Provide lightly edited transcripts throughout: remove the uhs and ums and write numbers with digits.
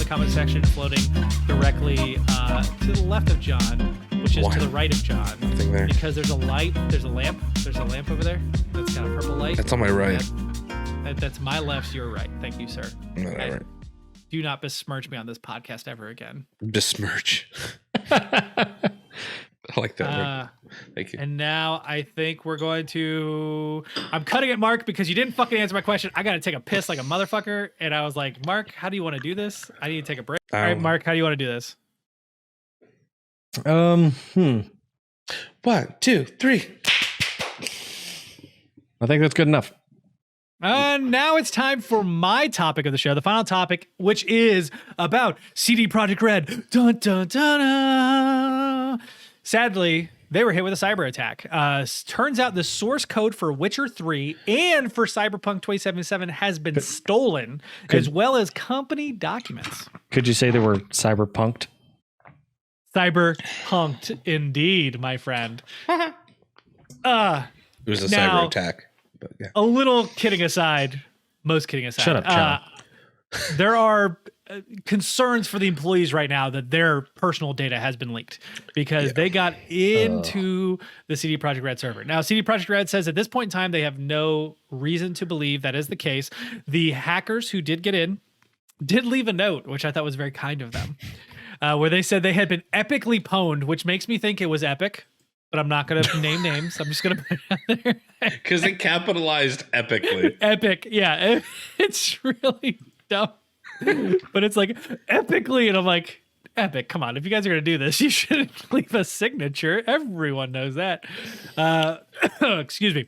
comment section floating directly to the left of John, which is to the right of John. Nothing there. Because there's a light, there's a lamp over there. That's got a purple light. That's on my right. That's my left, your right. Thank you, sir. Right. Do not besmirch me on this podcast ever again. Besmirch. I like that word. Thank you. And now I think we're going to... I'm cutting it, Mark, because you didn't fucking answer my question. I got to take a piss like a motherfucker. And I was like, Mark, how do you want to do this? I need to take a break. All right, Mark, how do you want to do this? 1, 2, 3. I think that's good enough. Now it's time for my topic of the show, the final topic, which is about CD Projekt Red. Dun, dun, dun, dun. Sadly, they were hit with a cyber attack. Turns out the source code for Witcher 3 and for Cyberpunk 2077 has been stolen, as well as company documents. Could you say they were cyberpunked? Cyberpunked, indeed, my friend. It was a cyber attack. But yeah. A little kidding aside, most kidding aside. Shut up, John. There are concerns for the employees right now that their personal data has been leaked because they got into the CD Projekt Red server. Now, CD Projekt Red says at this point in time, they have no reason to believe that is the case. The hackers who did get in did leave a note, which I thought was very kind of them, where they said they had been epically pwned, which makes me think it was epic. But I'm not going to name names. I'm just going to put it out there. Because they capitalized epically. Epic. Yeah. It's really dumb. But it's like epically. And I'm like, epic. Come on. If you guys are going to do this, you shouldn't leave a signature. Everyone knows that. Excuse me.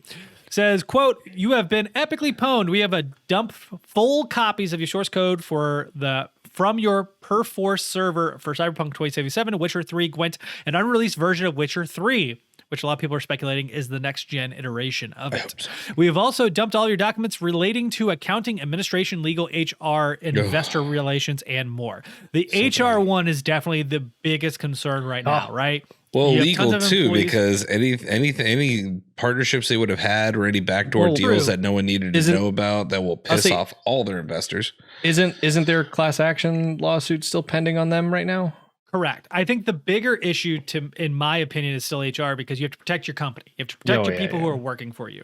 Says, quote, "You have been epically pwned. We have a dump full copies of your source code from your Perforce server for Cyberpunk 2077, Witcher 3, Gwent, an unreleased version of Witcher 3, which a lot of people are speculating is the next-gen iteration of it. We have also dumped all your documents relating to accounting, administration, legal, HR, investor relations, and more." The HR one is definitely the biggest concern right now, right? Well, legal too, because any partnerships they would have had or any backdoor deals that no one needed to know about that will piss off all their investors. Isn't their class action lawsuit still pending on them right now? Correct. I think the bigger issue, in my opinion, is still HR because you have to protect your company. You have to protect your people who are working for you.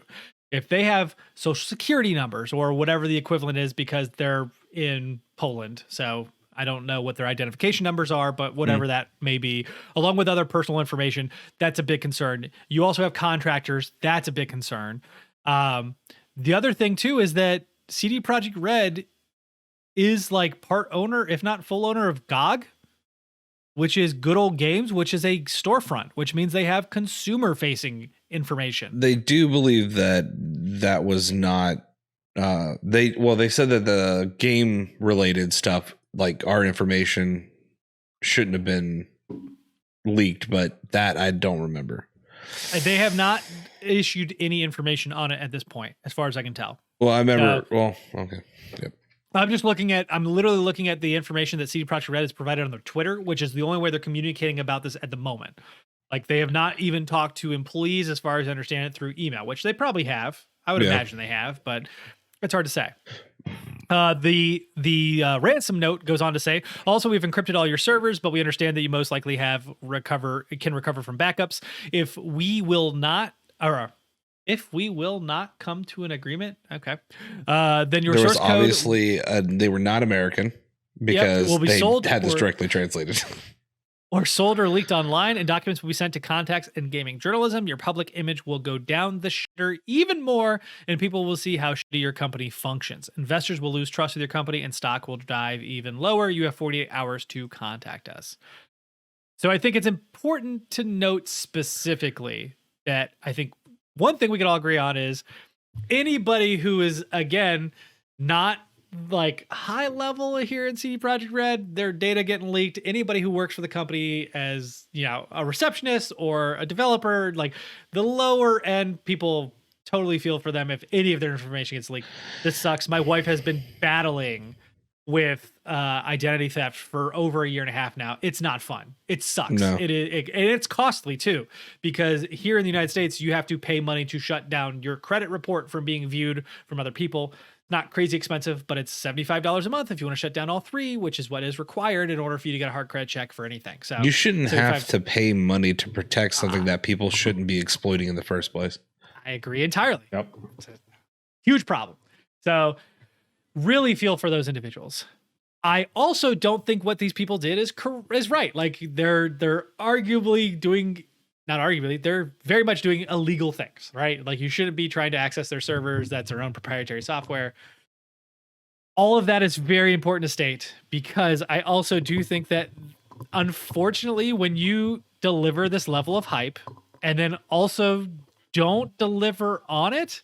If they have social security numbers or whatever the equivalent is because they're in Poland, so I don't know what their identification numbers are, but whatever that may be, along with other personal information, that's a big concern. You also have contractors. That's a big concern. The other thing, too, is that CD Projekt Red is like part owner, if not full owner of GOG, which is Good Old Games, which is a storefront, which means they have consumer-facing information. They do believe that was not... They said that the game-related stuff, like our information, shouldn't have been leaked, but that I don't remember. They have not issued any information on it at this point, as far as I can tell. Well, I remember. Okay. Yep. I'm literally looking at the information that CD Projekt Red has provided on their Twitter, which is the only way they're communicating about this at the moment. Like, they have not even talked to employees, as far as I understand it, through email, which they probably have. I would imagine they have, but it's hard to say. The ransom note goes on to say, also, we've encrypted all your servers, but we understand that you most likely can recover from backups. If we will not come to an agreement, then your source code... Obviously, they were not American because they had this directly translated. Or sold or leaked online, and documents will be sent to contacts in gaming journalism. Your public image will go down the shitter even more, and people will see how shitty your company functions. Investors will lose trust with your company, and stock will dive even lower. You have 48 hours to contact us. So I think it's important to note specifically that I think one thing we can all agree on is anybody who is, again, not like high level here in CD Projekt Red, their data getting leaked. Anybody who works for the company as, a receptionist or a developer, like the lower end people, totally feel for them if any of their information gets leaked. This sucks. My wife has been battling with identity theft for over a year and a half now. It's not fun. It sucks. No. And it's costly too, because here in the United States, you have to pay money to shut down your credit report from being viewed from other people. not crazy expensive, but it's $75 a month if you want to shut down all 3, which is what is required in order for you to get a hard credit check for anything. So you shouldn't have to pay money to protect something that people shouldn't be exploiting in the first place. I agree entirely. Yep. It's a huge problem. So really feel for those individuals. I also don't think what these people did is right. Like they're arguably doing, not arguably, they're very much doing illegal things, right? Like you shouldn't be trying to access their servers. That's their own proprietary software. All of that is very important to state, because I also do think that unfortunately, when you deliver this level of hype and then also don't deliver on it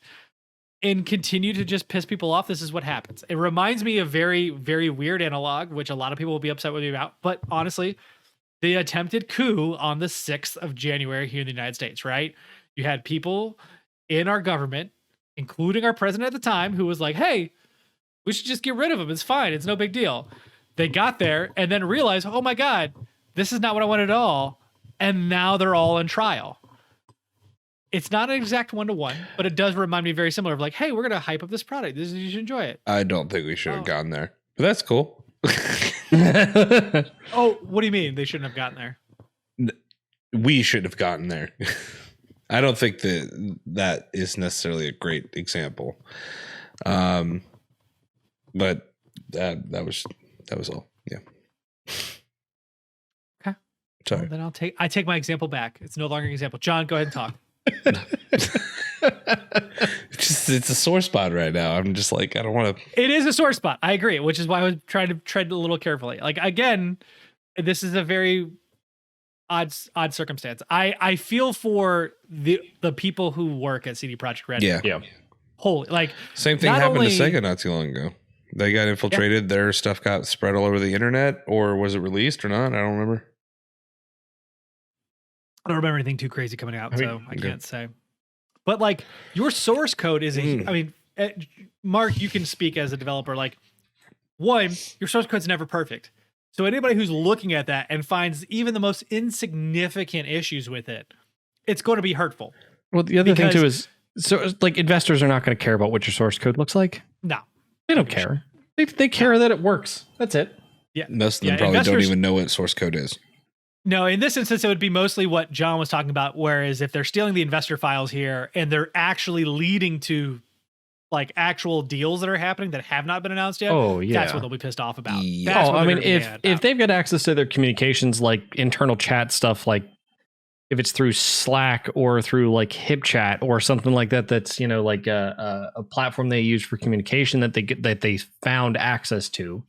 and continue to just piss people off, this is what happens. It reminds me of very, very weird analog, which a lot of people will be upset with me about. But honestly, the attempted coup on the 6th of January here in the United States, right? You had people in our government, including our president at the time, who was like, hey, we should just get rid of him. It's fine. It's no big deal. They got there and then realized, oh my God, this is not what I wanted at all. And now they're all in trial. It's not an exact 1-to-1, but it does remind me very similar of like, hey, we're going to hype up this product. You should enjoy it. I don't think we should have gotten there, but that's cool. Oh, what do you mean they shouldn't have gotten there? We should have gotten there. I don't think that is necessarily a great example. But that was all. Yeah. Okay. Sorry. Well, then I take my example back. It's no longer an example. John, go ahead and talk. It's a sore spot right now. I'm just like, I don't want to. It is a sore spot. I agree, which is why I was trying to tread a little carefully. Like again, this is a very odd circumstance. I feel for the people who work at CD Projekt Red. Yeah. Holy, like same thing happened to Sega not too long ago. They got infiltrated. Their stuff got spread all over the internet, or was it released or not? I don't remember. I don't remember anything too crazy coming out, so I can't say. But like your source code is, I mean, Mark, you can speak as a developer. Like, one, your source code's never perfect. So anybody who's looking at that and finds even the most insignificant issues with it, it's going to be hurtful. Well, the other thing too is, so like investors are not going to care about what your source code looks like. No, they don't care. They care that it works. That's it. Yeah, most of them probably don't even know what source code is. No, in this instance, it would be mostly what John was talking about. Whereas if they're stealing the investor files here and they're actually leading to like actual deals that are happening that have not been announced yet, that's what they'll be pissed off about. Yeah. I mean, if they've got access to their communications, like internal chat stuff, like if it's through Slack or through like HipChat or something like that, that's, you know, like a platform they use for communication that they found access to.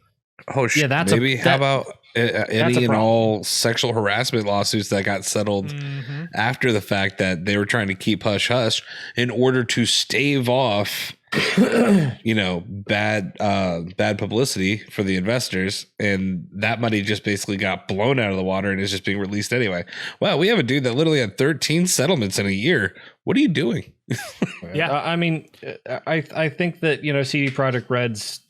Oh shit! Yeah, how about any and all sexual harassment lawsuits that got settled after the fact that they were trying to keep hush hush in order to stave off, bad publicity for the investors, and that money just basically got blown out of the water and is just being released anyway. Wow, we have a dude that literally had 13 settlements in a year. What are you doing? Yeah, I mean, I think that CD Projekt Red's,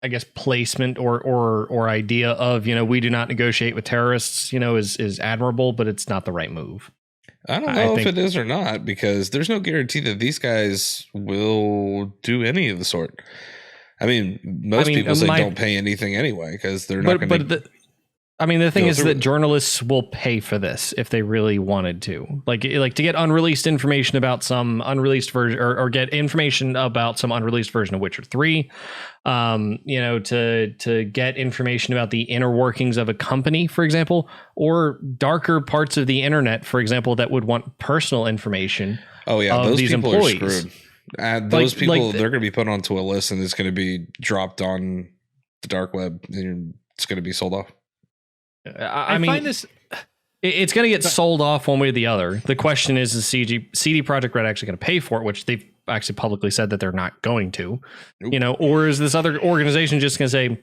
I guess, placement or idea of, we do not negotiate with terrorists, is admirable, but it's not the right move. I don't know if it is or not, because there's no guarantee that these guys will do any of the sort. I mean, most people say don't pay anything anyway, because they're not going to. The thing is that journalists will pay for this if they really wanted to, like to get unreleased information about some unreleased version or get information about some unreleased version of Witcher 3, to get information about the inner workings of a company, for example, or darker parts of the internet, for example, that would want personal information. Oh yeah, those people employees. Are screwed. Those people, they're going to be put onto a list and it's going to be dropped on the dark web and it's going to be sold off. I mean, it's going to get sold off one way or the other. The question is CD Projekt Red actually going to pay for it, which they've actually publicly said that they're not going to, or is this other organization just going to say,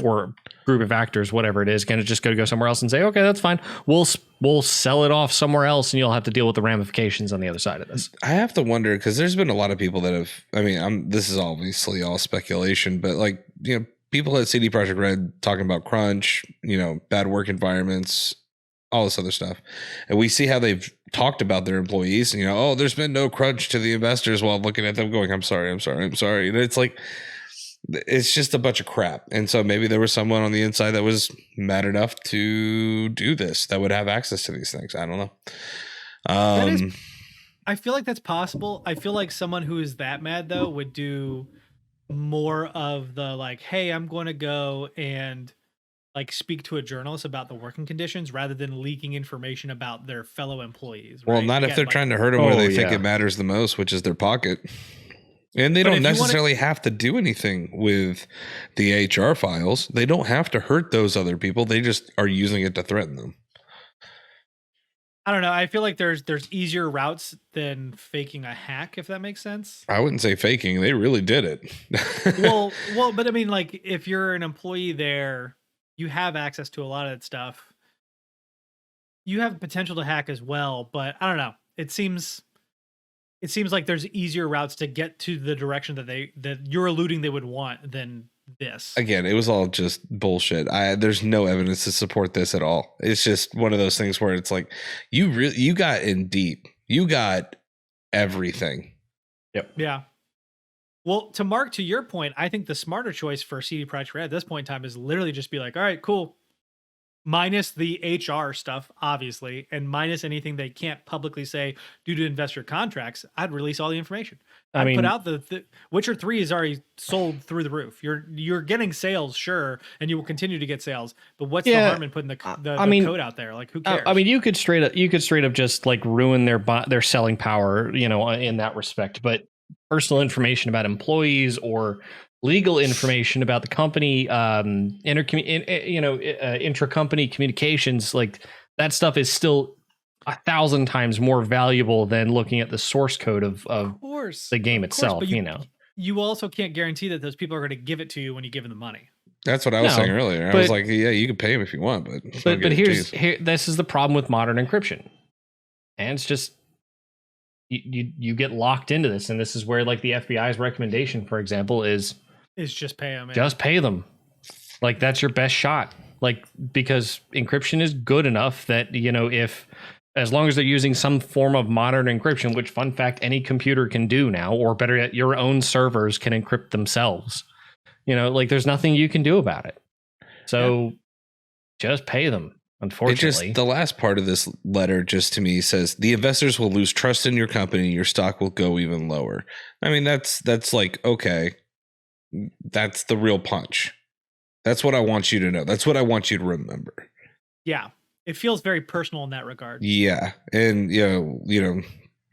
or a group of actors, whatever it is, going to just go somewhere else and say, okay, that's fine. We'll sell it off somewhere else and you'll have to deal with the ramifications on the other side of this. I have to wonder, because there's been a lot of people that have, this is obviously all speculation, but people at CD Projekt Red talking about crunch, bad work environments, all this other stuff. And we see how they've talked about their employees, and, oh, there's been no crunch to the investors, while looking at them going, I'm sorry. And it's like, it's just a bunch of crap. And so maybe there was someone on the inside that was mad enough to do this, that would have access to these things. I don't know. I feel like that's possible. I feel like someone who is that mad, though, would do more of the like, hey, I'm going to go and like speak to a journalist about the working conditions rather than leaking information about their fellow employees. Right? Well, not if they're trying to hurt them where they think it matters the most, which is their pocket. And they don't necessarily have to do anything with the HR files. They don't have to hurt those other people. They just are using it to threaten them. I don't know. I feel like there's easier routes than faking a hack, if that makes sense. I wouldn't say faking. They really did it. well, but I mean, like, if you're an employee there, you have access to a lot of that stuff. You have potential to hack as well, but I don't know. It seems like there's easier routes to get to the direction that you're alluding they would want than this. Again, it was all just bullshit. There's no evidence to support this at all. It's just one of those things where it's like, you got in deep. You got everything. Yep. Yeah. Well, to your point, I think the smarter choice for CD Projekt Red at this point in time is literally just be like, all right, cool. Minus the HR stuff, obviously, and minus anything they can't publicly say due to investor contracts, I'd release all the information. I'd put out the Witcher 3 is already sold through the roof. You're getting sales, sure, and you will continue to get sales. But what's the harm in putting the code out there? Like, who cares? I mean, you could straight up just like ruin their selling power, in that respect. But personal information about employees or legal information about the company, intra-company communications, like that stuff is still 1,000 times more valuable than looking at the source code of the game itself. But you also can't guarantee that those people are going to give it to you when you give them the money. That's what I was saying earlier. I was like, yeah, you can pay them if you want, but this is the problem with modern encryption, and it's just you get locked into this, and this is where like the FBI's recommendation, for example, is just pay them. Just pay them. Like, that's your best shot. Like, because encryption is good enough that, as long as they're using some form of modern encryption, which, fun fact, any computer can do now, or better yet, your own servers can encrypt themselves. Like, there's nothing you can do about it. So just pay them. Unfortunately, the last part of this letter just to me says the investors will lose trust in your company. Your stock will go even lower. I mean, that's like, okay. That's the real punch. That's what I want you to know. That's what I want you to remember. Yeah. It feels very personal in that regard. Yeah. And,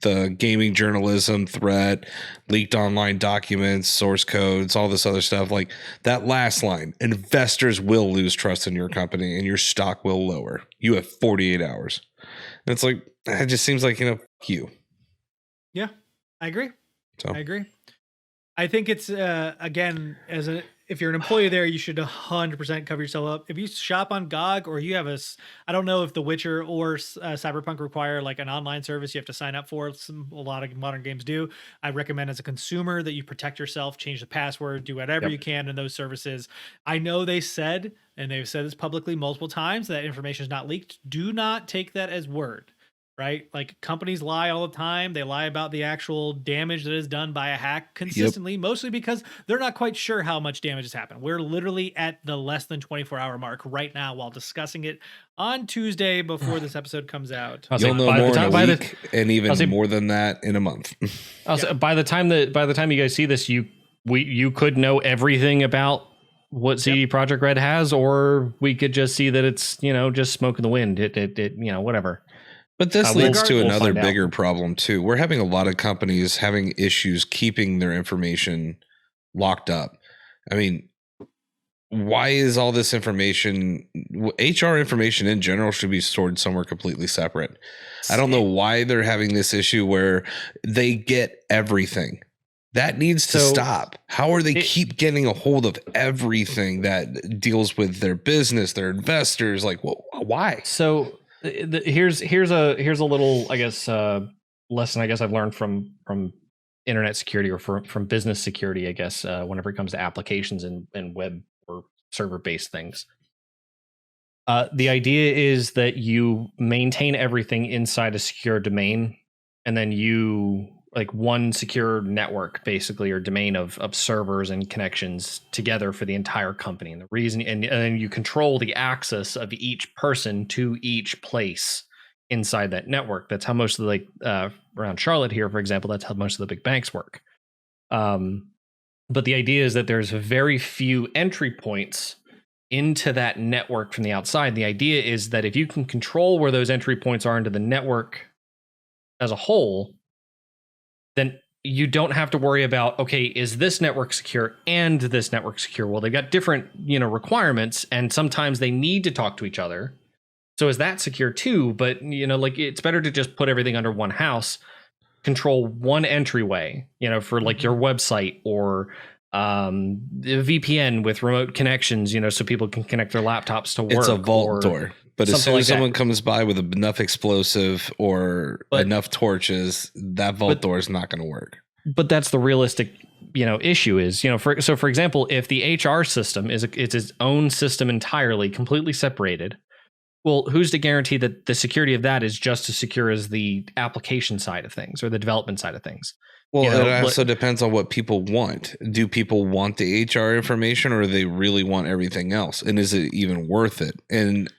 the gaming journalism threat, leaked online documents, source codes, all this other stuff. Like that last line, investors will lose trust in your company and your stock will lower. You have 48 hours. And it's like, it just seems like, fuck you. Yeah, I agree. So. I agree. I think it's, again, if you're an employee there, you should 100% cover yourself up. If you shop on GOG or you have I don't know if The Witcher or Cyberpunk require like an online service you have to sign up for. A lot of modern games do. I recommend as a consumer that you protect yourself, change the password, do whatever you can in those services. I know they've said this publicly multiple times, that information is not leaked. Do not take that as word. Right? Like, companies lie all the time. They lie about the actual damage that is done by a hack consistently, mostly because they're not quite sure how much damage has happened. We're literally at the less than 24-hour mark right now while discussing it on Tuesday before this episode comes out. You'll know more in a week, and even more than that in a month. By the time you guys see this, you could know everything about what CD Projekt Red has, or we could just see that it's just smoke in the wind. It whatever. But this leads to another bigger problem too. We're having a lot of companies having issues keeping their information locked up. I mean, why is all this information, HR information in general, should be stored somewhere completely separate? I don't know why they're having this issue where they get everything. That needs to stop. How are they keep getting a hold of everything that deals with their business, their investors? Like, why? So here's a little, I guess, lesson I guess I've learned from internet security, or from business security, I guess, whenever it comes to applications and web or server based things. The idea is that you maintain everything inside a secure domain, and then you like one secure network, basically, or domain of servers and connections together for the entire company. And the reason, and then you control the access of each person to each place inside that network. That's how most of the around Charlotte here, for example, that's how most of the big banks work. But the idea is that there's very few entry points into that network from the outside. The idea is that if you can control where those entry points are into the network as a whole, then you don't have to worry about, okay, is this network secure and this network secure? Well, they've got different, requirements, and sometimes they need to talk to each other. So is that secure too? But, it's better to just put everything under one house, control one entryway, for like your website or the VPN with remote connections, so people can connect their laptops to work. It's a vault door. But as soon as someone comes by with enough explosive or enough torches, that vault door is not going to work. But that's the realistic, issue is, for example, if the HR system it's its own system entirely, completely separated, well, who's to guarantee that the security of that is just as secure as the application side of things or the development side of things? Well, it also depends on what people want. Do people want the HR information, or do they really want everything else? And is it even worth it? And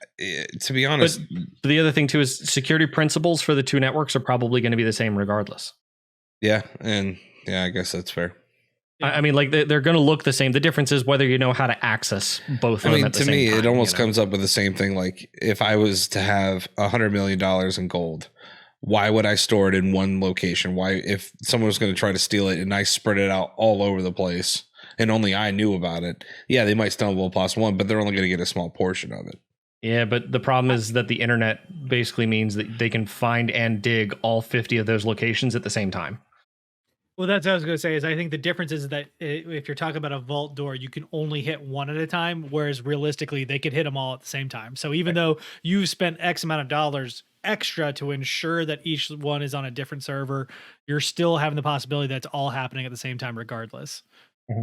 to be honest, but the other thing too is security principles for the two networks are probably going to be the same regardless. Yeah, I guess that's fair. I mean, like they're going to look the same. The difference is whether you know how to access both of them at the same time. To me, it almost comes up with the same thing. Like if I was to have $100 million in gold, why would I store it in one location? Why, if someone was going to try to steal it and I spread it out all over the place and only I knew about it, yeah, they might stumble upon one, but they're only going to get a small portion of it. Yeah, but the problem is that the internet basically means that they can find and dig all 50 of those locations at the same time. Well, that's what I was going to say. Is I think the difference is that if you're talking about a vault door, you can only hit one at a time, whereas realistically, they could hit them all at the same time. So even though you've spent X amount of dollars extra to ensure that each one is on a different server, you're still having the possibility that's all happening at the same time, regardless. Mm-hmm.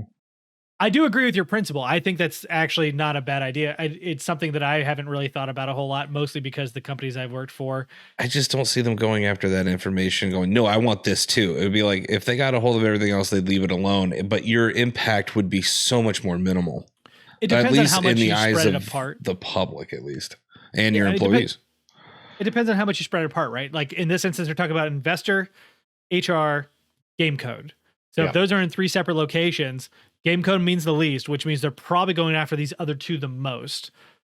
I do agree with your principle. I think that's actually not a bad idea. It's something that I haven't really thought about a whole lot, mostly because the companies I've worked for. I just don't see them going after that information going, no, I want this too. It would be like, if they got a hold of everything else, they'd leave it alone. But your impact would be so much more minimal. It depends on how much you spread it apart. The public, at least, and your employees. It depends on how much you spread it apart, right? Like in this instance, we're talking about investor, HR, game code. So if those are in 3 separate locations, game code means the least, which means they're probably going after these other 2 the most.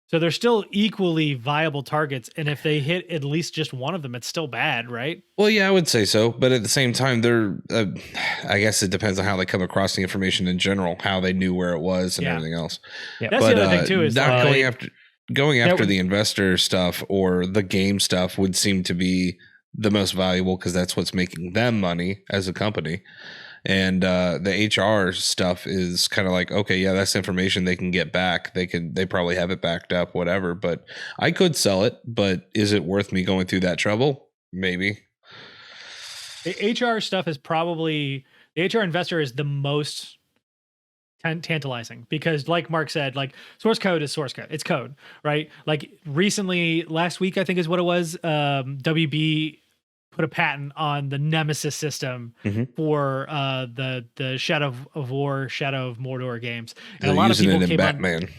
So they're still equally viable targets. And if they hit at least just one of them, it's still bad, right? Well, yeah, I would say so. But at the same time, I guess it depends on how they come across the information in general, how they knew where it was and everything else. Yeah. That's the other thing too, is not going after the investor stuff or the game stuff would seem to be the most valuable, because that's what's making them money as a company. And the HR stuff is kind of like, okay, yeah, that's information they can get back. They probably have it backed up, whatever. But I could sell it. But is it worth me going through that trouble? Maybe. The HR stuff is probably, the HR investor is the most tantalizing, because like Mark said, like source code is source code. It's code, right? Like recently, last week, I think is what it was, WB put a patent on the Nemesis system for the Shadow of War, Shadow of Mordor games. And a lot of people came Batman.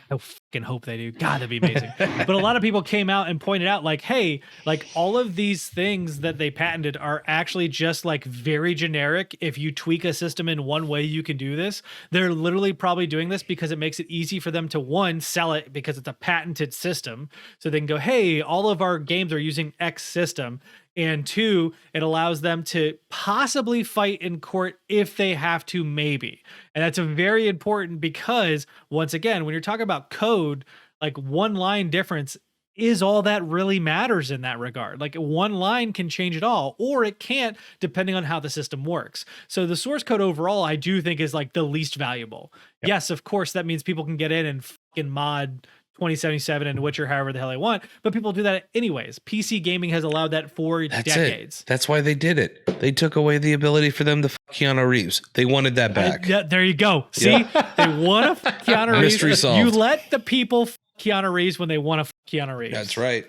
I fucking hope they do. God, that'd be amazing. But a lot of people came out and pointed out, like, hey, like all of these things that they patented are actually just like very generic. If you tweak a system in one way, you can do this. They're literally probably doing this because it makes it easy for them to, one, sell it because it's a patented system. So they can go, hey, all of our games are using X system. And 2, it allows them to possibly fight in court if they have to, maybe. And that's a very important, because once again, when you're talking about code, like one line difference is all that really matters in that regard. Like one line can change it all, or it can't, depending on how the system works. So the source code overall, I do think is like the least valuable. Yep. Yes, of course, that means people can get in and fucking mod 2077 and Witcher however the hell they want, but people do that anyways. PC gaming has allowed that for decades. That's why they did it. They took away the ability for them to fuck Keanu Reeves. They wanted that back. There you go. See, they want to fuck Keanu Reeves. Mystery solved. You let the people fuck Keanu Reeves when they want to fuck Keanu Reeves. That's right.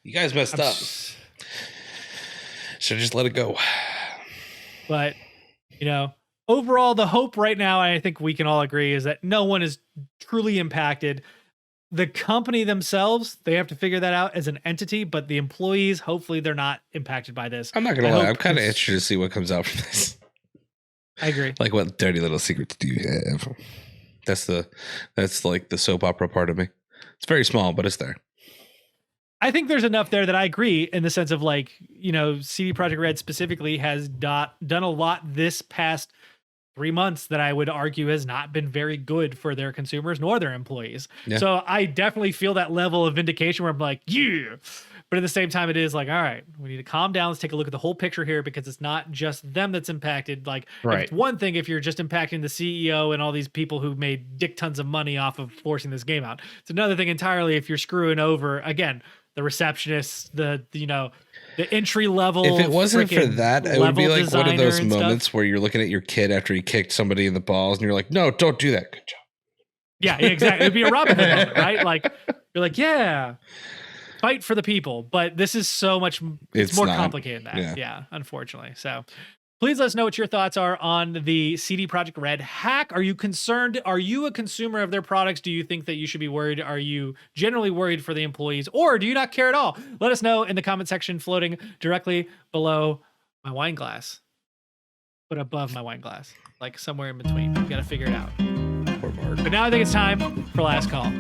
You guys messed up. Should just let it go. But, overall, the hope right now, I think we can all agree, is that no one is truly impacted. The company themselves, they have to figure that out as an entity, but the employees, hopefully they're not impacted by this. I'm not going to lie. I'm kind of interested to see what comes out from this. I agree. Like, what dirty little secrets do you have? That's like the soap opera part of me. It's very small, but it's there. I think there's enough there that I agree in the sense of CD Projekt Red specifically has done a lot this past 3 months that I would argue has not been very good for their consumers nor their employees. Yeah. So I definitely feel that level of vindication where I'm like, yeah. But at the same time, it is like, all right, we need to calm down. Let's take a look at the whole picture here because it's not just them that's impacted. Like, it's one thing if you're just impacting the CEO and all these people who made dick tons of money off of forcing this game out. It's another thing entirely if you're screwing over, again, the receptionists, the entry level. If it wasn't for that, it would be like one of those moments stuff where you're looking at your kid after he kicked somebody in the balls and you're like, no, don't do that. Good job. Yeah, exactly. It'd be a Robin Hood moment, right? Like, you're like, yeah, fight for the people. But this is so much, it's more complicated than that. Yeah, unfortunately. So please let us know what your thoughts are on the CD Projekt Red hack. Are you concerned? Are you a consumer of their products? Do you think that you should be worried? Are you generally worried for the employees, or do you not care at all? Let us know in the comment section floating directly below my wine glass, but above my wine glass, like somewhere in between. We've got to figure it out. But now I think it's time for last call.